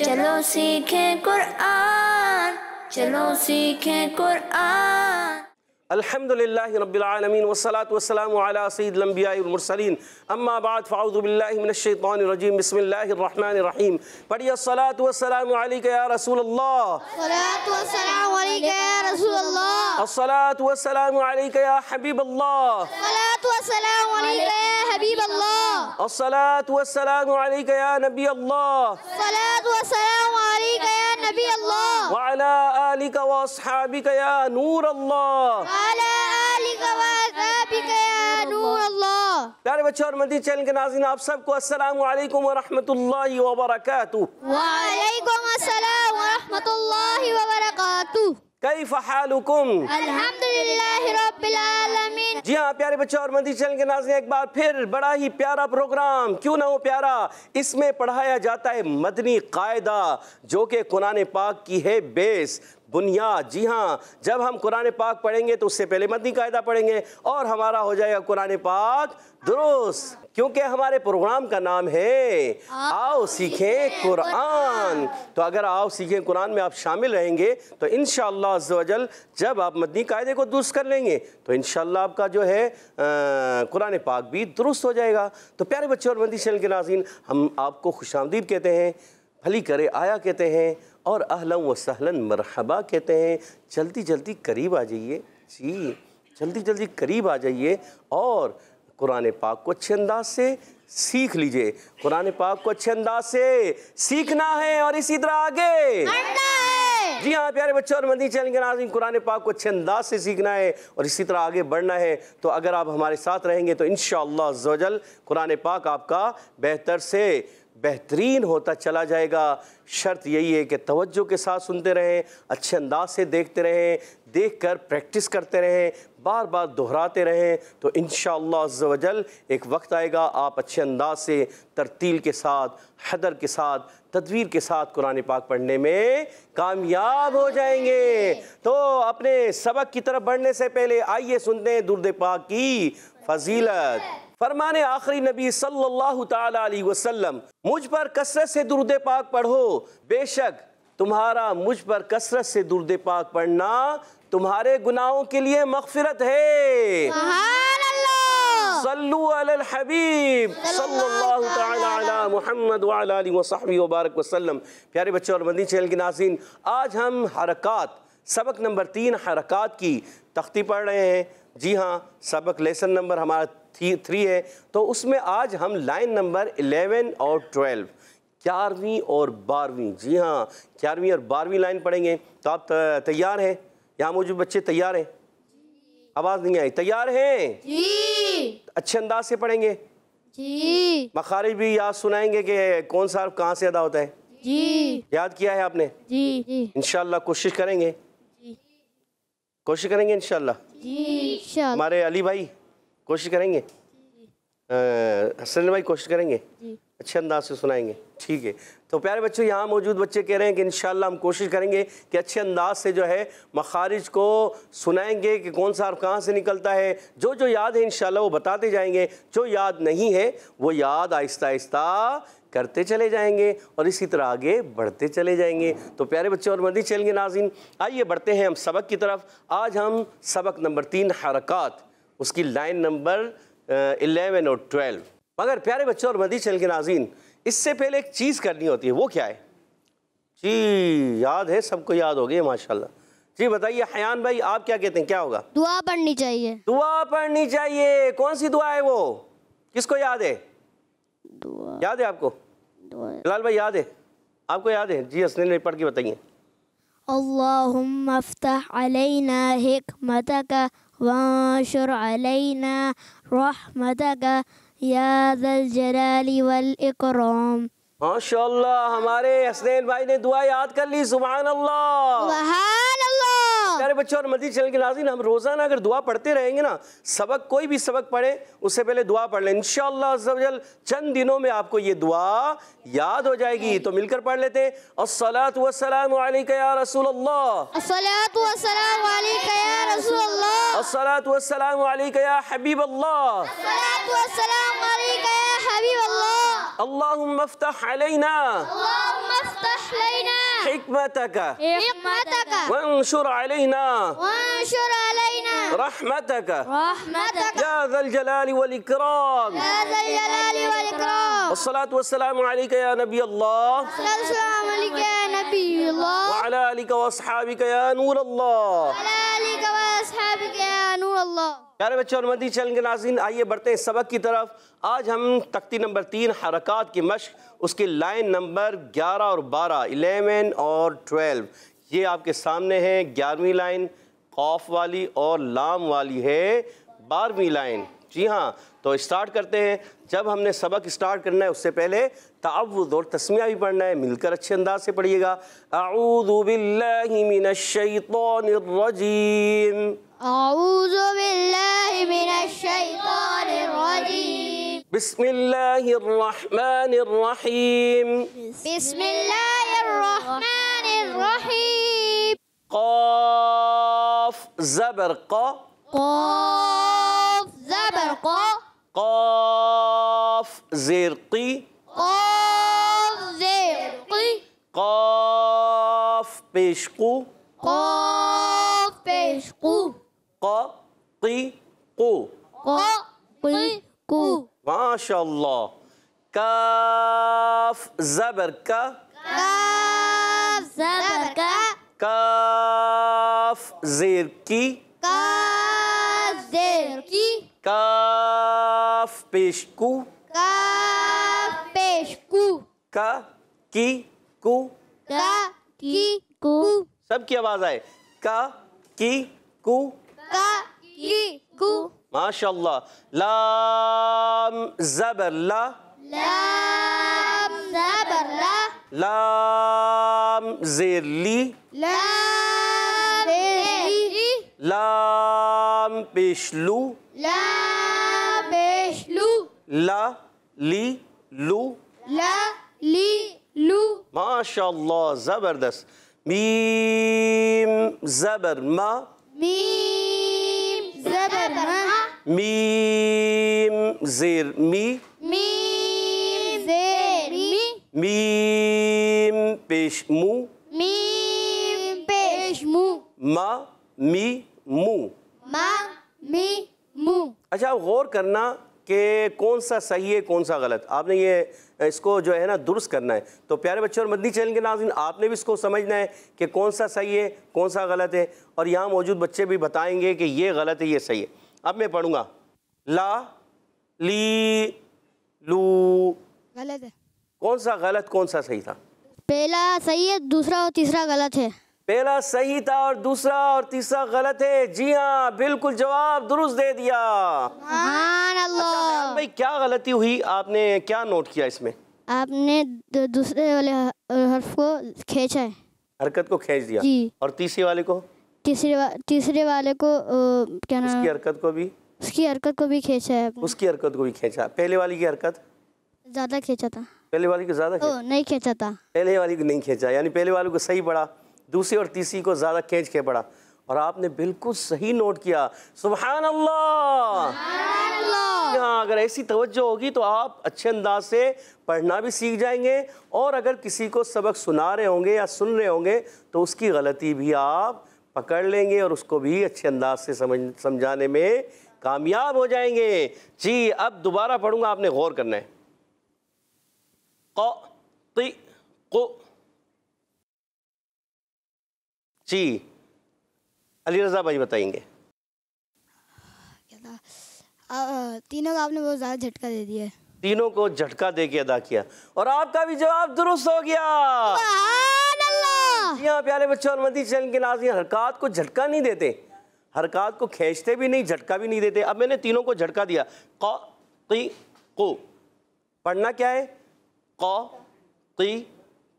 चलो सीखें कुरान, चलो सीखें कुरान। अल्हम्दुलिल्लाहि रब्बिल आलमीन वस्सलातु वस्सलामु अला सय्यिदिल अंबियाइ वल मुरसलीन अम्मा बाद फ़अऊज़ु बिल्लाहि मिनश शैतानिर रजीम बिस्मिल्लाहिर रहमानिर रहीम। पढ़िए अस्सलातु वस्सलामु अलैका या रसूलल्लाह, अस्सलातु वस्सलामु अलैका या रसूलल्लाह, अस्सलातु वस्सलामु अलैका या हबीबल्लाह, अस्सलातु वस्सलामु अलैका या हबीबल्लाह, अस्सलातु वस्सलामु अलैका या नबी अल्लाह, अस्सलातु वस्सलामु अलैका या नबी अल्लाह, व अला आलिका व अस्हाबिका या नूर अल्लाह, अला आलिका व अस्हाबिका या नूर अल्लाह। प्यारे बच्चों और मदनी चैनल के नाज़रीन, आप सबको अस्सलामु अलैकुम व रहमतुल्लाहि व बरकातुहू। व अलैकुम अस्सलाम व रहमतुल्लाहि व बरकातुहू। कैफ़ हालुकुम? अल्हम्दुलिल्लाहि रब्बिल आलमीन। जी हाँ प्यारे बच्चों और मदनी चैनल के नाज़रीन, एक बार फिर बड़ा ही प्यारा प्रोग्राम, क्यों ना हो प्यारा। इसमें पढ़ाया जाता है मदनी कायदा, जो कि कुरान पाक की है बेस, बुनियाद। जी हाँ, जब हम कुरान पाक पढ़ेंगे तो उससे पहले मदनी कायदा पढ़ेंगे और हमारा हो जाएगा कुरान पाक दुरुस्त, क्योंकि हमारे प्रोग्राम का नाम है आओ सीखें कुरान। तो अगर आओ सीखें कुरान में आप शामिल रहेंगे तो इंशाअल्लाह अज़्ज़ व जल जब आप मदनी कायदे को दुरुस्त कर लेंगे तो इंशाअल्लाह आपका जो है कुरान पाक भी दुरुस्त हो जाएगा। तो प्यारे बच्चे और मदनी चैनल के नाज़रीन, हम आपको खुशामदीद कहते हैं, भली करे आया कहते हैं और अहलन व सहलन मरहबा कहते हैं। जल्दी जल्दी करीब आ जाइए, जी जल्दी जल्दी करीब आ जाइए और कुरान पाक को अच्छे अंदाज से सीख लीजिए। कुरान पाक को अच्छे अंदाज से सीखना है और इसी तरह आगे बढ़ना है। जी हाँ प्यारे बच्चों और मदनी चैनल के नाज़रीन, कुरान पाक को अच्छे अंदाज से सीखना है और इसी तरह आगे बढ़ना है। तो अगर आप हमारे साथ रहेंगे तो इंशाअल्लाह अज़्ज़ व जल कुरान पाक आपका बेहतर से बेहतरीन होता चला जाएगा। शर्त यही है कि तवज्जो के साथ सुनते रहें, अच्छे अंदाज से देखते रहें, देखकर प्रैक्टिस करते रहें, बार बार दोहराते रहें, तो इंशाअल्लाह अज़्ज़ व जल एक वक्त आएगा आप अच्छे अंदाज से तरतील के साथ, हदर के साथ, तदवीर के साथ कुरान पाक पढ़ने में कामयाब हो जाएंगे। तो अपने सबक की तरफ बढ़ने से पहले आइए सुनते हैं दुरूद पाक की फजीलत। फरमाने आखिरी नबी सल्लल्लाहु ताला अलैहि वसल्लम, मुझ पर कसरत से दुरूद पाक पढ़ो, बेशक तुम्हारा मुझ पर कसरत से दुरूद पाक पढ़ना तुम्हारे गुनाहों के लिए मग़फ़िरत है। सुभान अल्लाह, सल्लु अलल हबीब सल्लल्लाहु ताला अला मुहम्मद व अला आलिहि व सहबिहि व बारक वसल्लम। प्यारे बच्चों और मदनी चैनल के नाज़रीन, आज हम हरकात सबक नंबर 3 हरकात की तख्ती पढ़ रहे हैं। जी हाँ, सबक लेसन नंबर हमारा 3 है, तो उसमें आज हम लाइन नंबर 11 और 12 11वीं और 12वीं, जी हाँ 11वीं और 12वीं लाइन पढ़ेंगे। तो आप तैयार हैं? यहाँ मौजूद बच्चे तैयार हैं? आवाज़ नहीं आई, तैयार हैं जी? अच्छे अंदाज से पढ़ेंगे जी। मखारिज भी याद सुनाएंगे कि कौन सा हर्फ कहाँ से अदा होता है? जी। याद किया है आपने? जी जी। इंशाअल्लाह कोशिश करेंगे, कोशिश करेंगे इंशाअल्लाह। जी हमारे अली भाई कोशिश करेंगे, हसन भाई कोशिश करेंगे, अच्छे अंदाज से सुनाएंगे, ठीक है। तो प्यारे बच्चों, यहाँ मौजूद बच्चे कह रहे हैं कि इंशाअल्लाह हम कोशिश करेंगे कि अच्छे अंदाज से जो है मखारिज को सुनाएंगे कि कौन सा हर्फ कहाँ से निकलता है। जो जो याद है इंशाअल्लाह वो बताते जाएंगे, जो याद नहीं है वो याद आहिस्ता आहिस्ता करते चले जाएंगे और इसी तरह आगे बढ़ते चले जाएंगे। तो प्यारे बच्चों और मदनी चैनल के नाज़रीन, आइए बढ़ते हैं हम सबक की तरफ। आज हम सबक नंबर 3 हरकात, उसकी लाइन नंबर 11 और 12। मगर प्यारे बच्चों और मदनी चैनल के नाज़रीन, इससे पहले एक चीज़ करनी होती है, वो क्या है? जी याद है, सबको याद हो गई माशाल्लाह। जी बताइए हयान भाई, आप क्या कहते हैं, क्या होगा? दुआ पढ़नी चाहिए। दुआ पढ़नी चाहिए। कौन सी दुआ है वो? किसको याद है? दुआ याद है आपको? बिलाल भाई याद है? आपको याद है? जी हसनैन भाई पढ़ के बताइए। अल्लाहुम्मा अफ्तह अलैना हिकमतक वांशुर अलैना रहमतक या ज़ल जलाली वल इकराम। माशाअल्लाह, हमारे हसनैन भाई ने दुआ याद कर ली। सुभान अल्लाह, सुभान अल्लाह। प्यारे बच्चों और मदनी चैनल के नाज़रीन, हम रोज़ाना अगर दुआ पढ़ते रहेंगे ना, सबक कोई भी सबक पढ़े उससे पहले दुआ पढ़ लें, इंशाअल्लाह अज़्ज़ व जल चंद दिनों में आपको ये दुआ याद हो जाएगी। तो मिलकर पढ़ लेते हैं। अस्सलातु वस्सलामु अलैका या रसूलल्लाह, अस्सलातु वस्सलामु अलैका या रसूलल्लाह, अस्सलातु वस्सलामु अलैका या हबीबल्लाह, अस्सलातु वस्सलामु अलैका या हबीबल्लाह। अल्लाहुम्मा अफ्तह अलैना अल्लाहुम्मा अफ्तह हिकमतक हिकमतक वंशुर अलैना वंशुर अलैना रहमतक रहमतक या ज़ल जलाली वल इकराम या ज़ल जलाली वल इकराम वस्सलातु वस्सलामु अलैका या नबी अल्लाह अस्सलामु अलैका या नबी अल्लाह व अला आलिका व अस्हाबिका या नूर अल्लाह। अला आलिका व अस्हाबिका या नूर अल्लाह। प्यारे बच्चों और मदनी चैनल के नाज़रीन, आइए बढ़ते हैं सबक की तरफ। आज हम तख्ती नंबर 3 हरकात की मश्क, उसकी लाइन नंबर 11 और 12, 11 और 12 ये आपके सामने है। 11वीं लाइन खौफ वाली और लाम वाली है 12वीं लाइन। जी हाँ, तो स्टार्ट करते हैं। जब हमने सबक स्टार्ट करना है उससे पहले तअव्वुज़ और तस्मिया भी पढ़ना है, मिलकर अच्छे अंदाज से पढ़िएगा। अऊज़ु बिल्लाहि मिनश शैतानिर रजीम, अऊज़ु बिल्लाहि मिनश शैतानिर रजीम, बिस्मिल्लाहिर रहमानिर रहीम, बिस्मिल्लाहिर रहमानिर रहीम। क़ाफ ज़बर क़, क़ाफ ज़बर क़, क़ाफ ज़ेर क़ी, क़ाफ ज़ेर क़ी, क़ाफ पेश क़ू, क़ाफ पेश क़ू, क़ क़ी क़ू। क़ क़ी क़ू। माशाअल्लाह। काफ ज़बर का, काफ ज़बर का, काफ ज़ेर की, काफ ज़ेर की, काफ पेश कू, काफ पेश कू, का की कू। का की कू, सबकी आवाज़ आए। का की कू। का की कू। माशाअल्लाह। लाम ज़बर ला, लाम ज़बर ला, लाम ज़ेर ली, लाम ज़ेर ली, लाम पेश लू, लाम पेश लू, ला ली लू। ला ली लू। माशाअल्लाह, ज़बरदस्त। मीम ज़बर मा, मीम ज़बर मा, मीम ज़ेर मी, मीम ज़ेर मी, मीम पेश मू, मीम पेश मू, मा मी मू। मा मी मू। अच्छा, आप गौर करना कि कौन सा सही है कौन सा गलत। आपने ये इसको जो है ना दुरुस्त करना है। तो प्यारे बच्चों और मदनी चैनल के नाज़रीन, आपने भी इसको समझना है कि कौन सा सही है कौन सा गलत है, और यहाँ मौजूद बच्चे भी बताएंगे कि ये गलत है ये सही है। अब मैं पढ़ूँगा। ला ली लू, गलत है। कौन सा गलत कौन सा सही था? पहला सही है, दूसरा और तीसरा गलत है। पहला सही था और दूसरा और तीसरा गलत है। जी हाँ, बिल्कुल जवाब दुरुस्त दे दिया। सुभान अल्लाह। भाई क्या गलती हुई, आपने क्या नोट किया इसमें? आपने दूसरे वाले हर्फ को खींचा है। हरकत को खींच दिया। जी। और तीसरे वाले को? तीसरे वाले को क्या नाम, उसकी हरकत को भी? उसकी हरकत को भी खींचा है आपने। उसकी हरकत को भी खींचा। पहले वाली की हरकत ज़्यादा खींचा था। पहले वाली को ज़्यादा खींचा? नहीं खींचा था। पहले वाली को नहीं खींचा, यानी पहले वाले को सही पड़ा, दूसरी और तीसरी को ज़्यादा खींच के पड़ा, और आपने बिल्कुल सही नोट किया। सुभान अल्लाह। हाँ, अगर ऐसी तवज्जो होगी तो आप अच्छे अंदाज से पढ़ना भी सीख जाएंगे, और अगर किसी को सबक सुना रहे होंगे या सुन रहे होंगे तो उसकी गलती भी आप पकड़ लेंगे और उसको भी अच्छे अंदाज से समझाने में कामयाब हो जाएंगे। जी, अब दोबारा पढ़ूंगा, आपने गौर करना है। क़ क़ी क़ु। जी, अली रज़ा भाई बताएंगे। तीनों को आपने बहुत ज़्यादा झटका दे दिया है। तीनों को झटका दे के अदा किया, और आपका भी जवाब दुरुस्त हो गया। जी हाँ प्यारे बच्चों और मदनी चैनल के नाज़रीन, हरकत को झटका नहीं देते, हरकत को खींचते भी नहीं, झटका भी नहीं देते। अब मैंने तीनों को झटका दिया। क़ क़ी क़ु, पढ़ना क्या है? क़ क़ी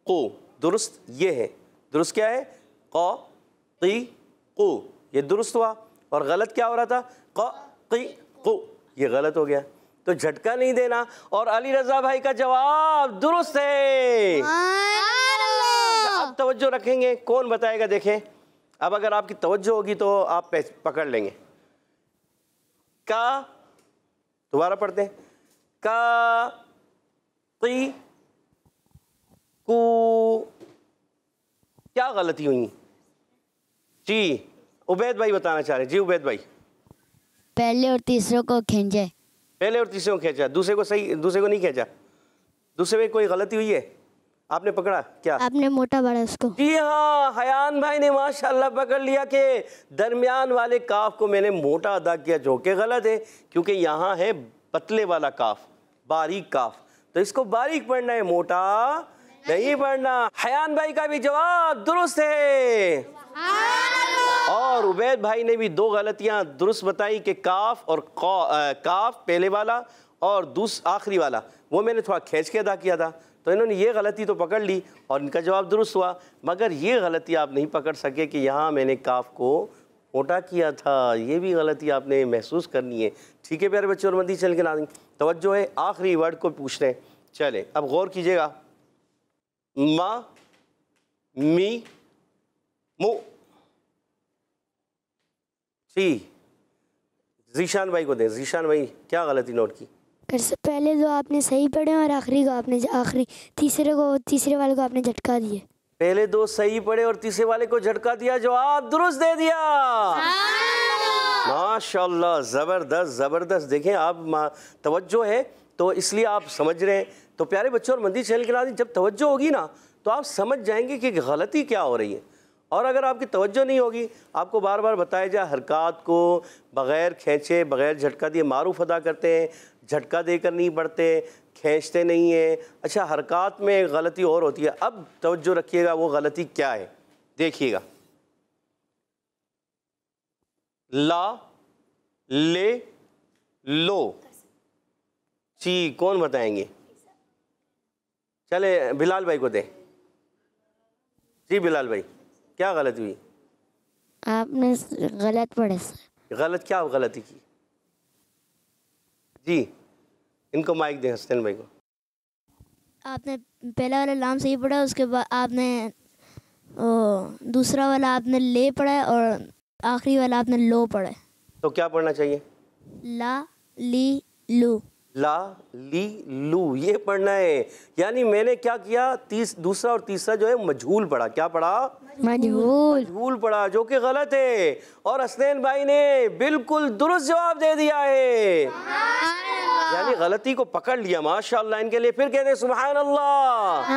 क़ु। दुरुस्त ये है। दुरुस्त क्या है? क़ क़ी क़ु, ये दुरुस्त हुआ। और गलत क्या हो रहा था? क़ क़ी क़ु, ये गलत हो गया। तो झटका नहीं देना। और अली रज़ा भाई का जवाब दुरुस्त है। अब तवज्जो रखेंगे, कौन बताएगा? देखें, अब अगर आपकी तवज्जो होगी तो आप पकड़ लेंगे। का, दोबारा पढ़ते हैं। का क़ी क़ु, क्या गलती हुई? जी उबैद भाई बताना चाह रहे हैं। जी उबैद भाई। पहले और तीसरे को खींचे। पहले और तीसरे को खींचा, दूसरे को सही, दूसरे को नहीं खींचा। दूसरे में कोई गलती हुई है? आपने पकड़ा क्या? आपने मोटा बड़ा उसको। जी हाँ, हयान भाई ने माशाल्लाह पकड़ लिया कि दरमियान वाले काफ को मैंने मोटा अदा किया, जो कि गलत है क्योंकि यहाँ है पतले वाला काफ, बारीक काफ, तो इसको बारीक पढ़ना है, मोटा नहीं पढ़ना। हयान भाई का भी जवाब दुरुस्त है और उबैद भाई ने भी दो गलतियां दुरुस्त बताई कि काफ और काफ पहले वाला और आखिरी वाला वो मैंने थोड़ा खींच के अदा किया था, तो इन्होंने ये गलती तो पकड़ ली और इनका जवाब दुरुस्त हुआ, मगर ये गलती आप नहीं पकड़ सके कि यहाँ मैंने काफ को मोटा किया था। ये भी गलती आपने महसूस करनी है। ठीक है प्यारे बच्चों और मदनी चैनल के नाज़रीन, तवज्जो है, आखिरी वर्ड को पूछ रहे हैं। चले अब गौर कीजिएगा, मा मी मु। जी जीशान भाई को दें। जीशान भाई क्या गलती नोट की? पहले जो आपने सही पढ़े और आखिरी को आपने तीसरे वाले को आपने झटका दिए। पहले दो सही पढ़े और तीसरे वाले को झटका दिया, जवाब दुरुस्त दे दिया। माशाल्लाह, ज़बरदस्त ज़बरदस्त। देखें आप तवज्जो है तो इसलिए आप समझ रहे हैं। तो प्यारे बच्चों और मदनी चैनल के नाज़रीन, जब तवज्जो होगी ना तो आप समझ जाएंगे कि गलती क्या हो रही है। और अगर आपकी तवज्जो नहीं होगी, आपको बार बार बताया जाए हरकत को बग़ैर खींचे बग़ैर झटका दिए मारूफ अदा करते हैं, झटका देकर नहीं पढ़ते, खींचते नहीं हैं। अच्छा, हरकत में गलती और होती है। अब तवज्जो रखिएगा वो गलती क्या है, देखिएगा। ला ले लो। जी कौन बताएंगे? चले बिलाल भाई को दें। जी बिलाल भाई क्या गलती हुई? आपने गलत पढ़े। गलत क्या गलती की? जी इनको माइक दें, हसन भाई को। आपने पहला वाला लाम सही पढ़ा, उसके बाद आपने दूसरा वाला आपने ले पढ़ा और आखिरी वाला आपने लो पढ़ा। तो क्या पढ़ना चाहिए? ला ली लू। ला ली लू ये पढ़ना है। यानी मैंने क्या किया, दूसरा और तीसरा जो है मजहूल पढ़ा। क्या पढ़ा? मजहूल पढ़ा, जो कि गलत है। और हसनैन भाई ने बिल्कुल दुरुस्त जवाब दे दिया है, यानी गलती को पकड़ लिया। माशाल्लाह, इनके लिए फिर कहते हैं सुभान अल्लाह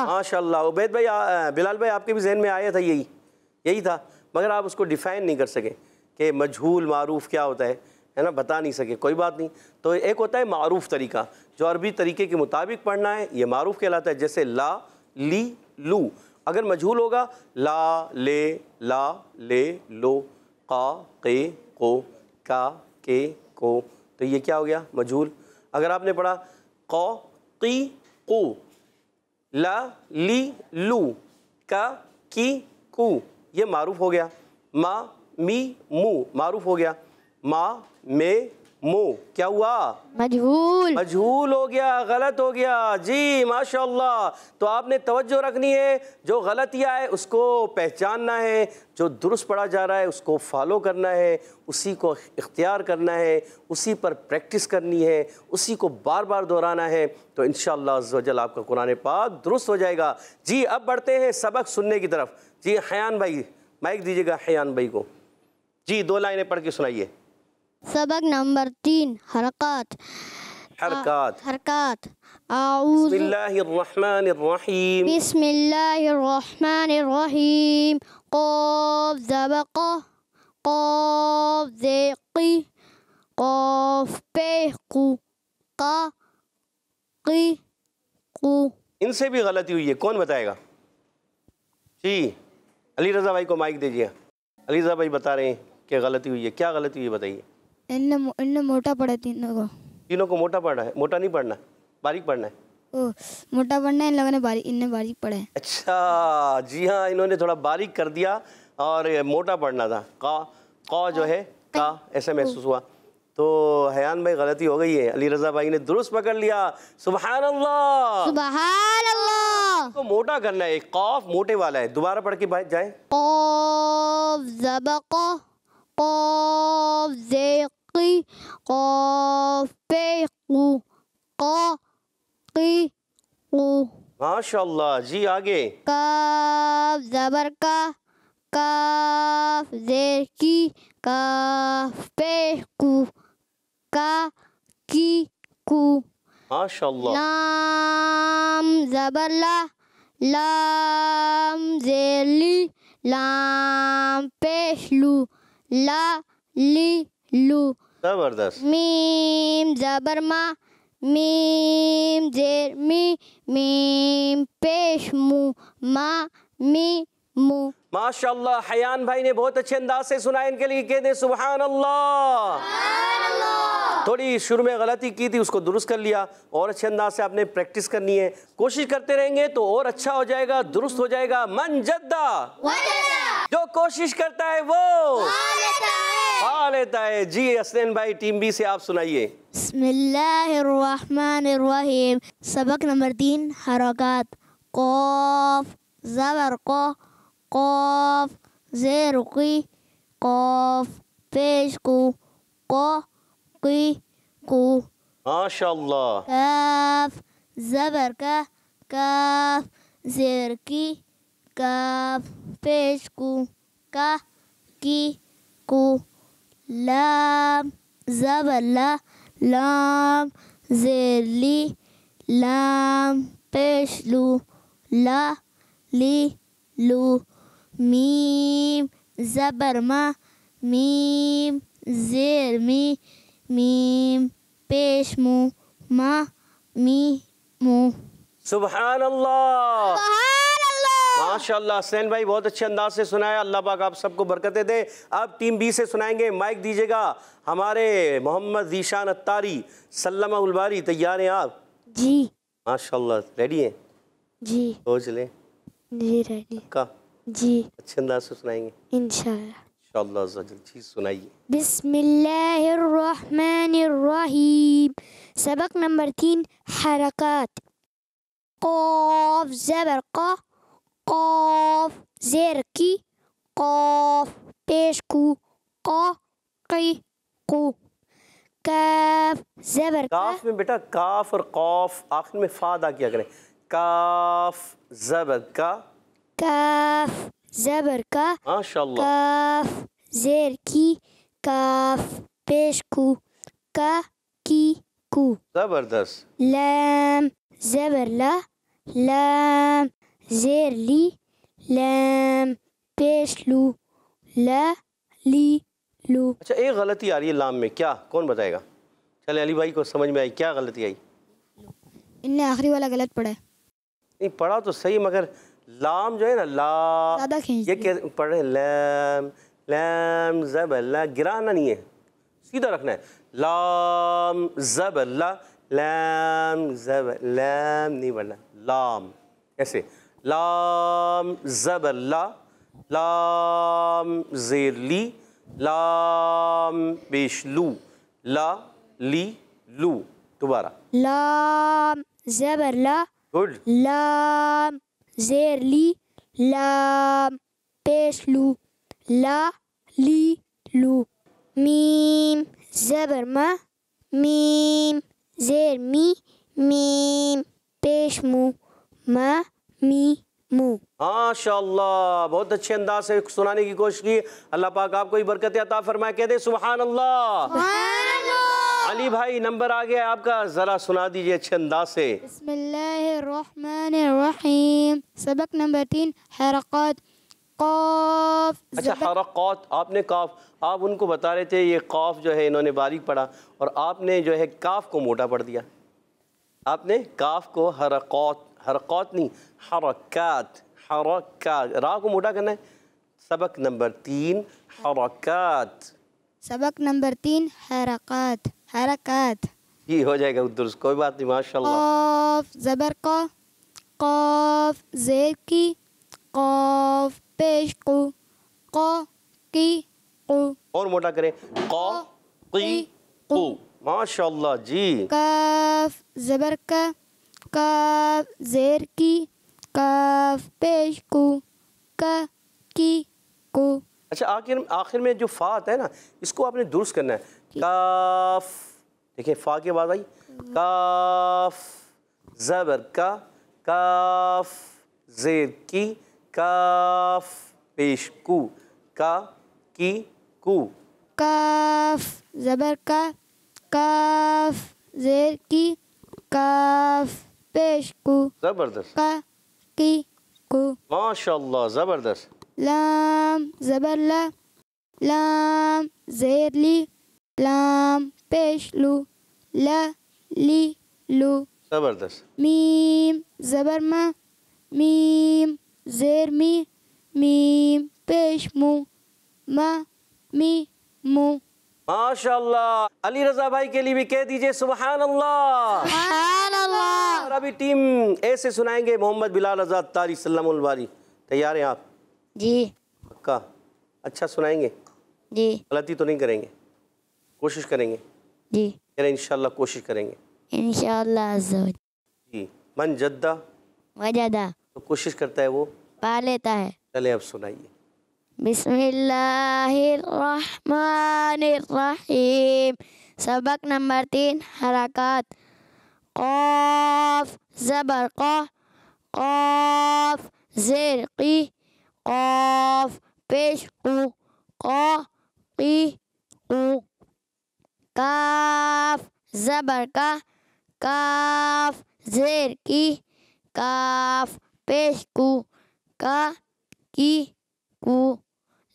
माशाल्लाह। उबैद भाई बिलाल भाई आपके भी जहन में आया था यही था, मगर आप उसको डिफाइन नहीं कर सके कि मजहूल मारूफ क्या होता है ना, बता नहीं सके। कोई बात नहीं। तो एक होता है मारूफ तरीका जो अरबी तरीके के मुताबिक पढ़ना है, ये मारूफ कहलाता है। जैसे ला ली लू, अगर मजहूल होगा ला ले लो, का के को, का के को, तो ये क्या हो गया? मजहूल। अगर आपने पढ़ा क़ की कू, ला ली लू, का की कू, ये मारूफ हो गया। मा मी मू मारूफ हो गया। मा में मो क्या हुआ? मजहूल हो गया, गलत हो गया। जी माशाल्लाह। तो आपने तवज्जो रखनी है, जो गलतियाँ है उसको पहचानना है, जो दुरुस्त पढ़ा जा रहा है उसको फॉलो करना है, उसी को इख्तियार करना है, उसी पर प्रैक्टिस करनी है, उसी को बार बार दोहराना है, तो इंशाअल्लाह अज़्ज़ व जल आपका कुरान पाक दुरुस्त हो जाएगा। जी अब बढ़ते हैं सबक सुनने की तरफ। जी हयान भाई माइक दीजिएगा हयान भाई को। जी 2 लाइनें पढ़ के सुनाइए। सबक नंबर 3 हरकत। बिस्मिल्लाहिर्रहमानिर्रहीम। बिस्मिल्लाहिर्रहमानिर्रहीम। क़ाफ ज़बक़, क़ाफ ज़ेक़ी, क़ाफ पे क़ू, क़ा क़ी क़ू। इनसे भी गलती हुई है, कौन बताएगा? जी अली रज़ा भाई को माइक दीजिए। अली रज़ा भाई बता रहे हैं कि गलती हुई है। क्या गलती हुई है बताइए? इनने मोटा पढ़ा तीनों को मोटा पढ़ना है? मोटा नहीं पढ़ना, बारीक पढ़ना है। मोटा पढ़ना है, इन लोगों ने इनने बारीक पढ़ा है। अच्छा जी हाँ, इन्होंने थोड़ा बारीक कर दिया और मोटा पढ़ना था। का जो है का ऐसा महसूस हुआ। तो हयान भाई गलती हो गई है, अली रज़ा भाई ने दुरुस्त पकड़ लिया। सुभान अल्लाह सुभान अल्लाह। तो मोटा करना है, क़ाफ मोटे वाला है। दोबारा पढ़ के जाए। क़ाफ ज़बक़, क़ाफ ज़ेक़ी, क़ाफ पे क़ू, क़ा क़ी क़ू। माशाल्लाह जी। आगे। काफ ज़बर का, काफ ज़ेर की, काफ पेश कू, का की कू। माशाल्लाह। लाम ज़बर ला, लाम ज़ेर ली, लाम पेश लू, ला ली लू। जबरदस्त। मीम ज़बर मा, मीम ज़ेर मी, मीम पेश मू, मा मी मू। माशाल्लाह। हयान भाई ने बहुत अच्छे अंदाज से सुना, इनके लिए कह दे सुभान अल्लाह। थोड़ी शुरू में गलती की थी, उसको दुरुस्त कर लिया, और अच्छे अंदाज से आपने प्रैक्टिस करनी है। कोशिश करते रहेंगे तो और अच्छा हो जाएगा, दुरुस्त हो जाएगा। मन जद्दा, जो कोशिश करता है वो पा लेता है। जी हसनैन भाई टीम बी से आप सुनाइए। बिस्मिल्लाहिर्रहमानिर्रहीम। सबक नंबर 3 हरकत। कौफ ज़बर को, कौफ ज़ेर की, कौफ पेश को, की को। माशाल्लाह। काफ ज़बर का, काफ ज़ेर की, काफ पेश को, का की को। लाम ज़बर ला, लाम ज़ेर ली, लाम पेश लू, ला ली लू। मीम ज़बर मा, मीम ज़ेर मी, मीम पेश मू, मा मी मू। सुभान अल्लाह। माशाल्लाह। हसनैन भाई बहुत अच्छे अंदाज से सुनाया। अल्लाह पाक आप सबको बरकतें दे। अब टीम बी से सुनाएंगे। माइक दीजिएगा हमारे मोहम्मद ज़ीशान अत्तारी। सल्लमा उलबारी, तैयार हैं आप? जी माशाल्लाह। रेडी हैं? जी। सोच लें। जी रेडी का। जी अच्छे अंदाज से सुनाएंगे इंशाअल्लाह। जी सुनाइए। बिस्मिल्लाहिर्रहमानिर्रहीम। सबक नंबर 3 हरकत। कौफ ज़बर का, कौफ ज़ेर की, कौफ पेश कू, की कू। काफ ज़बर का, काफ में बेटा काफ और कौफ आखिर में फा अदा किया करें। काफ ज़बर का, काफ ज़बर का, माशाल्लाह। काफ ज़ेर की, काफ पेश कू, का की कू। जबरदस्त। लाम ज़बर ला, लाम ज़ेर ली, लाम पेश लू, ला ली लू। अच्छा एक गलती आ रही है लाम में, क्या कौन बताएगा? चले अली भाई को समझ में आई, क्या गलती आई? इनने आखिरी वाला गलत पढ़ा है। नहीं पढ़ा तो सही, मगर लाम जो है ना, ला ये क्या पढ़ रहे हैं? लैम लैम ज़बर ला, गिराना नहीं है, सीधा रखना है। लाम ज़बर ला, लैम ज़बर, लैम नहीं पढ़ना, लाम ऐसे। लाम ज़बर ला, लाम ज़ेर ली, लाम पेश लू, ला ली लू। दोबारा। लाम ज़बर ला, गुड। लाम ज़ेर ली, लाम पेश लू, ला ली लू। मीम ज़बर मा, मीम ज़ेर मी, मीम पेश मू, मा मी मू। माशाअल्लाह। बहुत अच्छे अंदाज से सुनाने की कोशिश की। अल्लाह पाक आपको ही बरकत अता फरमाए। कह दे सुभान अल्लाह। अली भाई नंबर आ गया आपका, जरा सुना दीजिए अच्छे अंदाज से। बिस्मिल्लाहिर्रहमानिर्रहीम। सबक नंबर 3 हरकत। कौफ। अच्छा हरकत, आपने काफ, आप उनको बता रहे थे ये काफ जो है इन्होंने बारीक पढ़ा और आपने जो है काफ को मोटा पढ़ दिया। आपने काफ को हरकत, हरकत नहीं हरकत, हरकत, रा को मोटा करना है। सबक नंबर 3 हरकत। सबक नंबर 3 हरकत, हरकत। ये हो जाएगा दुरुस्त, कोई बात नहीं। माशाल्लाह। कौफ ज़बर का, कौफ ज़ेर की, कौफ पेश को, की को। और मोटा करें। क़ की कू। माशाल्लाह जी। काफ ज़बर का, काफ ज़ेर की, काफ पेश को, की को। अच्छा आखिर में जो फा आता है ना, इसको आपने दुरुस्त करना है। काफ, देखिए फा के बाद आई काफ ज़बर का, काफ जेर की, काफ पेश कू, का की कू। काफ ज़बर का, काफ ज़ेर की, काफ पेश कू, ज़बरदस्त, का की कू। माशाअल्लाह, ज़बरदस्त। लाम ज़बर ला, लाम ज़ेर ली, लाम पेश लू, ला ली लू। ज़बरदस्त। मीम ज़बर मा, मीम ज़ेर मी, मीम पेश मू, मा मी मू। माशाअल्लाह। अली रज़ा भाई के लिए भी कह दीजिए सुभान अल्लाह। सुभान अल्लाह। और अभी टीम ए से सुनाएंगे मोहम्मद बिलाल आज़ाद तारी सल्लमुल बारी। तैयार हैं आप? जी पक्का? अच्छा सुनाएंगे, जी गलती तो नहीं करेंगे? कोशिश करेंगे? जी यार इंशाल्लाह कोशिश करेंगे। इंशाअल्लाह अज़्ज़ा वजल। जी। मन जद्दा, वजदा तो कोशिश करता है वो पा लेता है। चले अब सुनाइए। बिस्मिल्लाहिर्रहमानिर्रहीम। सबक नंबर 3 हरकत। क़ाफ ज़बर क़ा, क़ाफ ज़ेर क़ी, क़ाफ पेश क़ू, क़ा क़ी क़ू। काफ ज़बर का, काफ ज़ेर की, काफ पेश कू, का की कू।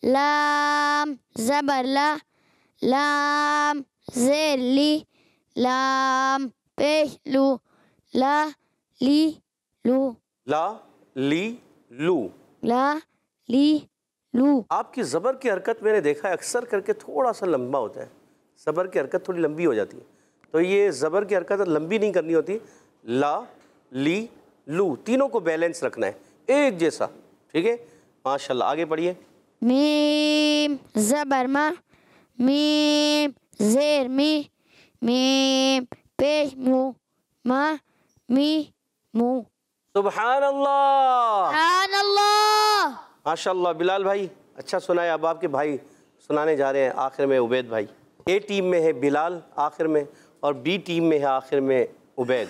लाम ज़बर ला, लाम ज़ेर ली, लाम पेश लू, ला ली लू, ला ली लू। ला ली लू। आपकी ज़बर की हरकत मैंने देखा है अक्सर करके थोड़ा सा लंबा होता है, ज़बर की हरकत थोड़ी लंबी हो जाती है, तो ये ज़बर की हरकत लंबी नहीं करनी होती। ला ली लू, तीनों को बैलेंस रखना है, एक जैसा। ठीक है, माशाल्लाह। आगे पढ़िए। मीम ज़बर मा, मीम ज़ेर मी, मीम पेश मू, मा मी मू। सुभान अल्लाह, सुभान अल्लाह। माशाल्लाह। बिलाल भाई अच्छा सुनाए। अब आपके भाई सुनाने जा रहे हैं आखिर में उबैद भाई। ए टीम में है बिलाल आखिर में, और बी टीम में है आखिर में उबैद।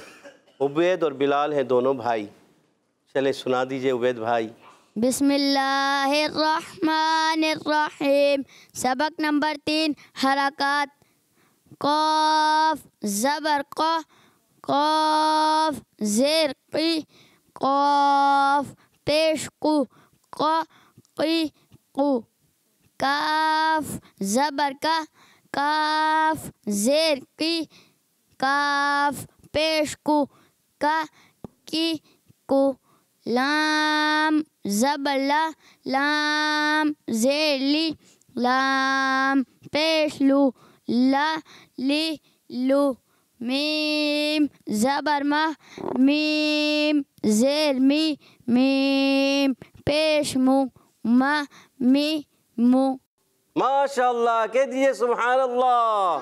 उबैद और बिलाल हैं दोनों भाई। चले सुना दीजिए उबैद भाई। बिस्मिल्लाहिर्रहमानिर्रहीम। सबक नंबर 3 हरकत। क़ाफ ज़बर क़ा, क़ाफ ज़ेर क़ी, क़ाफ पेश कू, क़ा क़ी कू। काफ ज़बर का, काफ ज़ेर की, काफ पेश कू, का की कू। लाम ज़बर ला, लाम ज़ेर ली, लाम पेश लू, ला ली लू। मीम ज़बर मा, मीम ज़ेर मी, मीम पेश मू, मा मी मू। माशाल्लाह, कह दीजिए सुभान अल्लाह।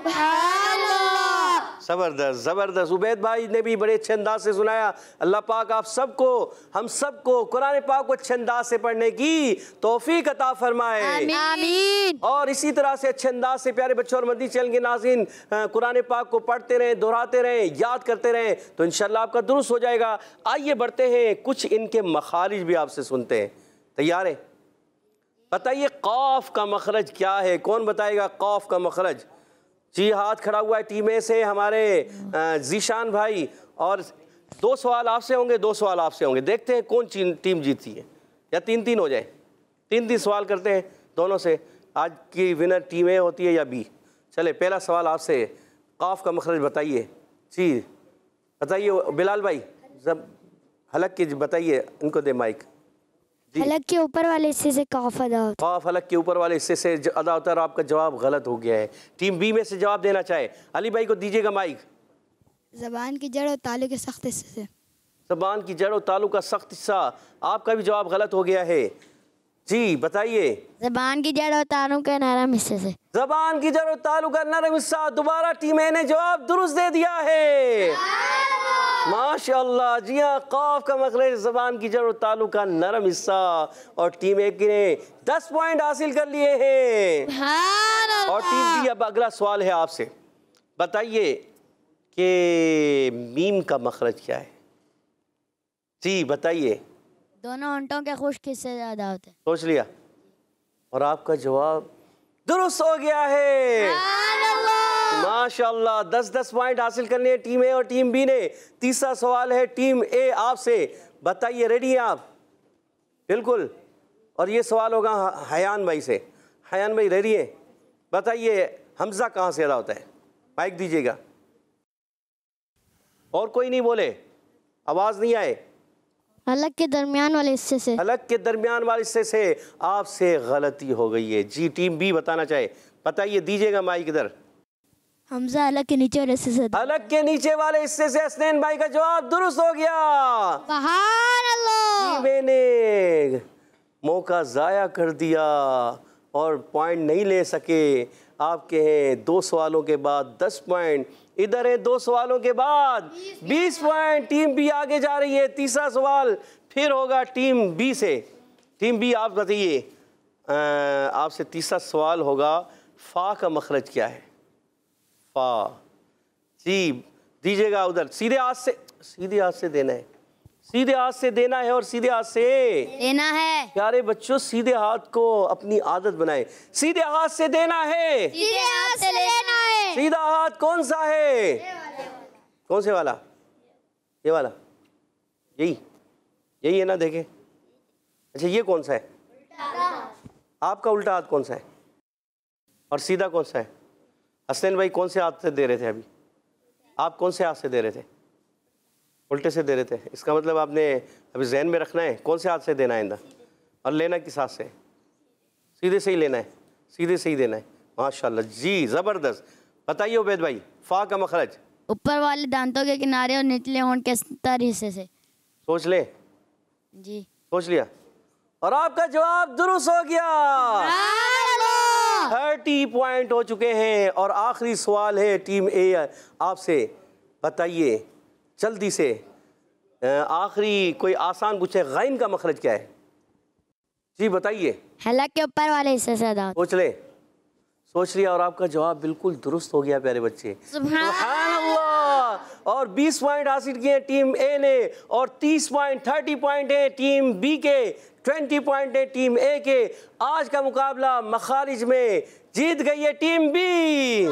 ज़बरदस्त ज़बरदस्त। उबैद भाई ने भी बड़े अच्छे अंदाज से सुनाया। अल्लाह पाक आप सबको, हम सबको कुरान पाक को अच्छे अंदाज से पढ़ने की तौफीक अता फरमाए। आमीन। और इसी तरह से अच्छे अंदाज से प्यारे बच्चों और मदनी चैनल के नाज़रीन कुरान पाक को पढ़ते रहें, दोहराते रहें, याद करते रहें, तो इंशाल्लाह आपका दुरुस्त हो जाएगा। आइए बढ़ते हैं, कुछ इनके मखारिज भी आपसे सुनते हैं। तैयार हैं? बताइए क़ाफ का मखरज क्या है? कौन बताएगा क़ाफ का मखरज? जी, हाथ खड़ा हुआ है टीम ए से हमारे जीशान भाई। और 2 सवाल आपसे होंगे, 2 सवाल आपसे होंगे। देखते हैं कौन टीम जीतती है, या 3-3 हो जाए। 3-3 सवाल करते हैं दोनों से। आज की विनर टीम ए होती है या बी? चले, पहला सवाल आपसे, क़ाफ का मखरज बताइए। जी बताइए बिलाल भाई, जब हलक के बताइए, इनको दे माइक। हलक के ऊपर वाले हिस्से से काफ अदा होता है। काफ हलक के ऊपर वाले हिस्से से अदा होता है। और आपका जवाब गलत हो गया है। टीम बी में से जवाब देना चाहे अली भाई को दीजिएगा माइक। ज़बान की जड़ और तालु के सख्त हिस्से से। ज़बान की जड़ और तालु का सख्त हिस्सा, आपका भी जवाब गलत हो गया है। जी बताइए। ज़बान की जड़ और तालु के नरम हिस्से से। ज़बान की जड़ और तालु का नरम हिस्सा। दोबारा टीम ए ने जवाब दुरुस्त दे दिया है। माशाअल्लाह। जी हाँ, क़ाफ का मखरज ज़बान की जड़ और तालु का नरम हिस्सा। और टीम ए ने 10 पॉइंट हासिल कर लिए हैं। और टीम बी, अब अगला सवाल है आपसे। बताइए कि मीम का मखरज क्या है? जी बताइए। दोनों ऊँटों के खुश किससे ज़्यादा होते हैं? सोच लिया और आपका जवाब दुरुस्त हो गया है। माशाल्लाह 10-10 पॉइंट हासिल करने हैं टीम ए और टीम बी ने। तीसरा सवाल है टीम ए आपसे, बताइए रेडी हैं आप? बिल्कुल। और ये सवाल होगा हयान भाई से। हयान भाई रेडी हैं? बताइए हमजा कहाँ से अदा होता है? माइक दीजिएगा। और कोई नहीं बोले, आवाज़ नहीं आए। हलक के दरमियान वाले हिस्से से। हलक के दरमियान वाले हिस्से से आपसे गलती हो गई है। जी टीम बी बताना चाहे, बताइए, दीजिएगा माइक इधर। हमजा हलक के नीचे वाले हिस्से से। हलक के नीचे वाले हिस्से से। हसनैन भाई का जवाब दुरुस्त हो गया। सुभान अल्लाह। मैंने मौका ज़ाया कर दिया और पॉइंट नहीं ले सके। आपके हैं 2 सवालों के बाद 10 पॉइंट, इधर है 2 सवालों के बाद 20 पॉइंट। टीम बी आगे जा रही है। तीसरा सवाल फिर होगा टीम बी से। टीम बी आप बताइए, आपसे तीसरा सवाल होगा फा का मखरज क्या है? फा। जी दीजिएगा उधर। सीधे हाथ से, सीधे हाथ से देना है, सीधे हाथ से देना है और सीधे हाथ से देना है। प्यारे बच्चों सीधे हाथ को अपनी आदत बनाएं। सीधे हाथ से देना है, सीधे हाथ से लेना है। सीधा हाथ कौन सा है? कौन से वाला? ये वाला, यही यही है ना? देखें। अच्छा ये कौन सा है? आपका उल्टा हाथ कौन सा है? और सीधा कौन सा है? हसनैन भाई कौन से हाथ से दे रहे थे अभी? आप कौन से हाथ से दे रहे थे? उल्टे से दे रहे थे। इसका मतलब आपने अभी जहन में रखना है कौन से हाथ से देना है इंदा, और लेना किस हाथ से? सीधे से ही लेना है, सीधे से ही देना है। माशाल्लाह जी ज़बरदस्त। बताइए उबैद भाई, फा का मखरज? ऊपर वाले दांतों के किनारे और निचले होंठ के स्तर हिस्से से। सोच ले। जी सोच लिया और आपका जवाब दुरुस्त हो गया। 30 पॉइंट हो चुके हैं। और आखिरी सवाल है टीम ए आपसे, बताइए जल्दी से, आखिरी कोई आसान पूछे, गैन का मखरज क्या है? जी बताइए। हलक के ऊपर वाले हिस्से से अदा। सोच ले। सोच लिया और आपका जवाब बिल्कुल दुरुस्त हो गया प्यारे बच्चे। सुभान अल्लाह। और 20 पॉइंट हासिल किए टीम ए ने और 30 पॉइंट है टीम बी के, 20 पॉइंट है टीम ए के। आज का मुकाबला मखारिज में जीत गई है टीम बी।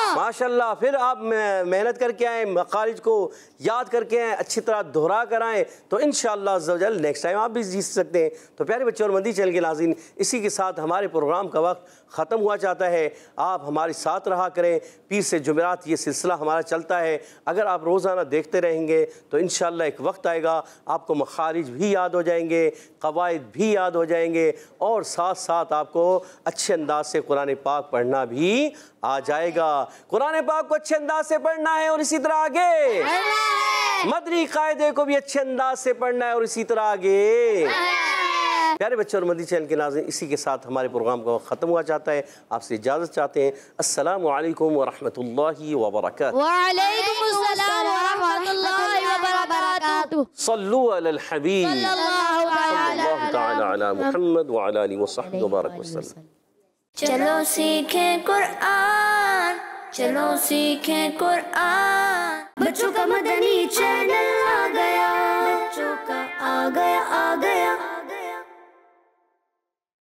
माशाल्लाह। फिर आप मेहनत करके आए, मखारिज को याद करके आए, अच्छी तरह दोहरा कर आए, तो इंशाअल्लाह अज़्ज़वजल नेक्स्ट टाइम आप भी जीत सकते हैं। तो प्यारे बच्चों और मदनी चैनल के नाज़रीन, इसी के साथ हमारे प्रोग्राम का वक्त ख़त्म हुआ चाहता है। आप हमारे साथ रहा करें। पीर से जुमेरात ये सिलसिला हमारा चलता है। अगर आप रोज़ाना देखते रहेंगे तो इंशाअल्लाह एक वक्त आएगा आपको मखारिज भी याद हो जाएंगे, क़वाइद भी याद हो जाएंगे, और साथ साथ आपको अच्छे अंदाज से कुरान पाक पढ़ना भी आ जाएगा। कुरान पाक को अच्छे अंदाज से पढ़ना है और इसी तरह आगे मदनी कायदे को भी अच्छे अंदाज से पढ़ना है और इसी तरह आगे। प्यारे बच्चों और मदनी चैनल के नाज़रीन, इसी के साथ हमारे प्रोग्राम का ख़त्म हुआ चाहता है। आपसे इजाज़त चाहते हैं। अस्सलामु अलैकुम व रहमतुल्लाहि व बरकातुहू। व अलैकुम अस्सलाम व रहमतुल्लाहि व बरकातुहू। सल्लु अलल हबीब सल्लल्लाहु तआला अला मुहम्मद व अला आलिहि व सहबिहि व बारक वसल्लम। चलो सीखें कुरान, चलो सीखें कुरान। बच्चों का मदनी चैनल आ गया, बच्चों का आ गया।